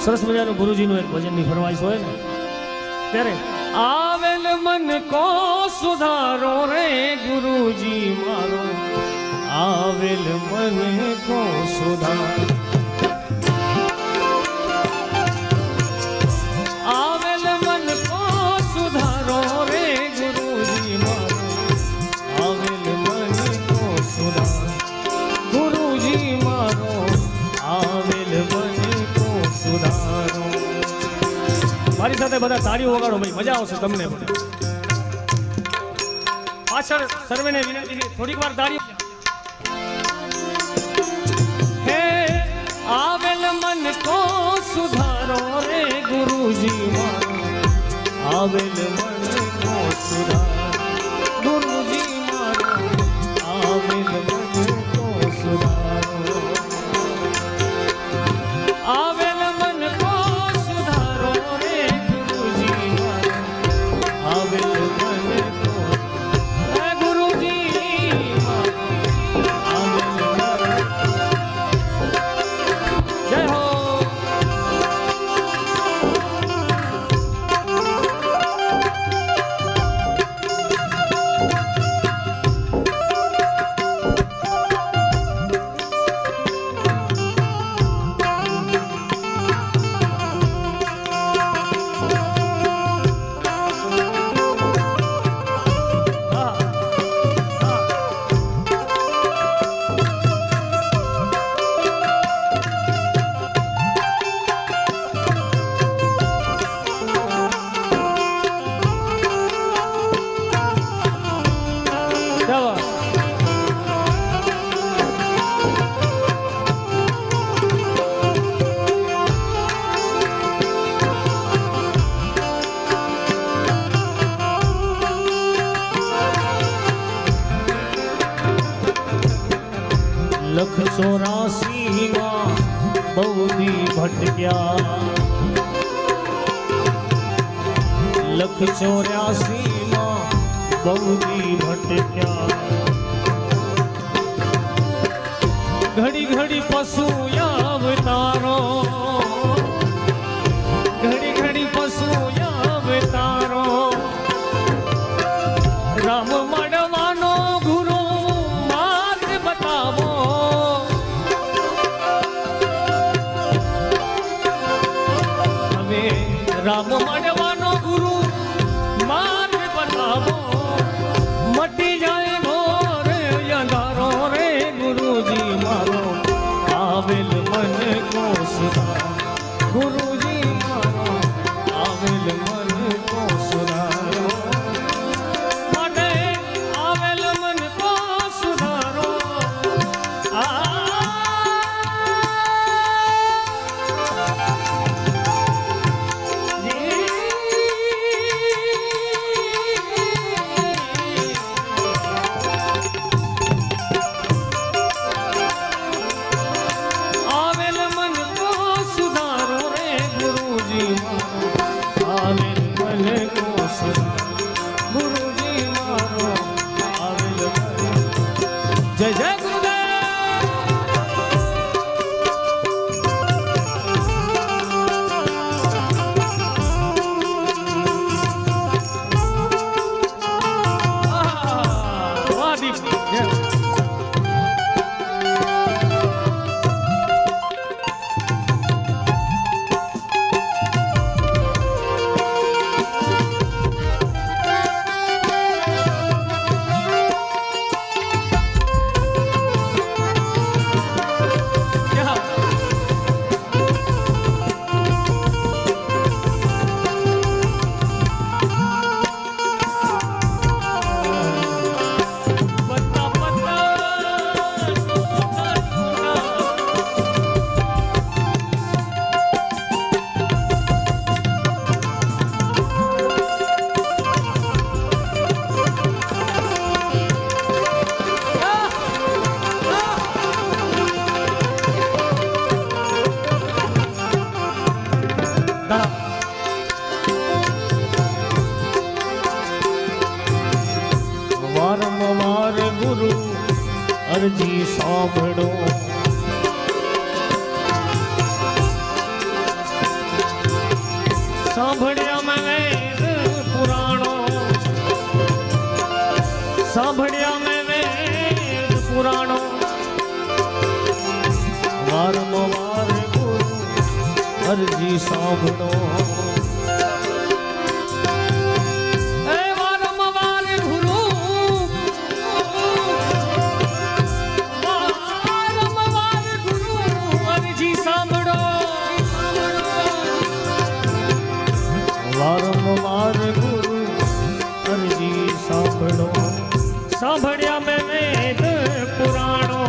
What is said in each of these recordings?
સરસ મજાનું ગુરુજીનું એક ભજનની ફરમાઈશ હોય ને ત્યારે આવેલ મન કો સુધારો રે ગુરુજી મારો આવેલ મન કો સુધારો આવેલ મન કો સુધારો રે ગુરુજી મારો આવેલ મન કો સુધારો ગુરુજી મારો આવેલ મન કો સુધારો મારી સાથે બધા તાળીઓ વગાડો ભાઈ મજા આવશે તમને પાછળ સર્વેને વિનંતી છે થોડીક વાર તાળીઓ હે આવેલ મન કો સુધારો રે ગુરુજી મારો આવેલ મન કો સુધારો ગુરુજી મારો આવેલ મન કો સુધારો આવેલ મન કો સુધારો રે ગુરુજી મારો આવેલ મન કો ગુરુજી મારો આવેલ મન જય હો લખ 84 માં બહુદી ભટક્યા લખ 84 માં બહુદી ભટક્યા ઘડી ઘડી પશુ અવતારો ઘડી ઘડી પશુ અવતારો રામ મળવાનો ગુરુ માર્ગ બતાવો હવે રામ મળવાનો ગુરુ માર્ગ બતાવો મટી જાય ઘોર અંધારો રે ગુરુજી મારો આવેલ મન કો સુધારો ગુરુજી મારો આવેલ મન કો સુધારો માટે આવેલ મન કો સુધારો આવેલ મન કો સુધારો રે ગુરુજી મારો આવેલ મન કો સુધારો ગુરુજી મારો આવેલ મન જય જય ગુરુદેવ વાહ દીપ જય વારંવાર ગુરુ અરજી સાંભળો સાંભળ્યા મેં વેદ પુરાણો, સાંભળ્યા મેં વેદ પુરાણો, વારંવાર ગુરુ અરજી સાંભળો. વારંવાર ગુરુ અરજી સાંભળો, સાંભળ્યા મેં વેદ પુરાણો,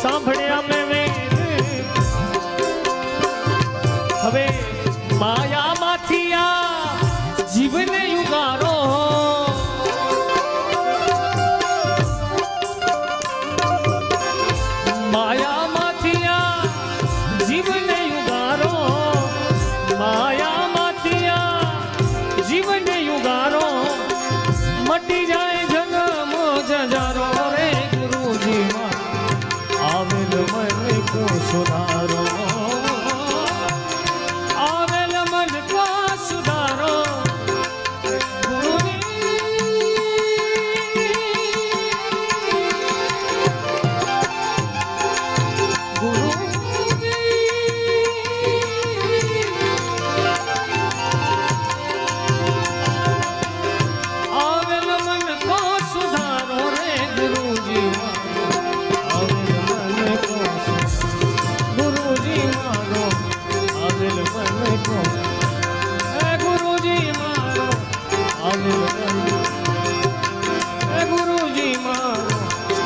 સાંભળ્યા મેં વેદ. હવે માયામાંથી આ જીવને યુગારો, માયામાંથી આ જીવને યુગારો, માયામાંથી આ જીવને યુગારો, મટી જાય જન્મ જજારો રે ગુરુજીમાં આવેલ મન કો સુધારો, આવેલ મન કો સુધારો. ગુરુજી મારો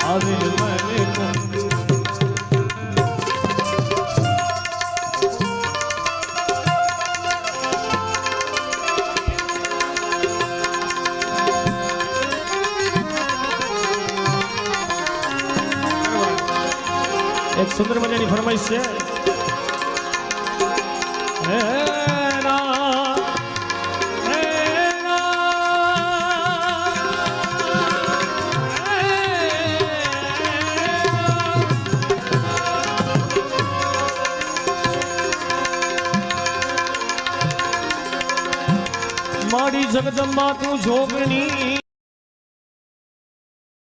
આવેલ મને કો. એક સુંદર મજાની ફરમાઈશ છે. મારી જગદંબા તું જોગણી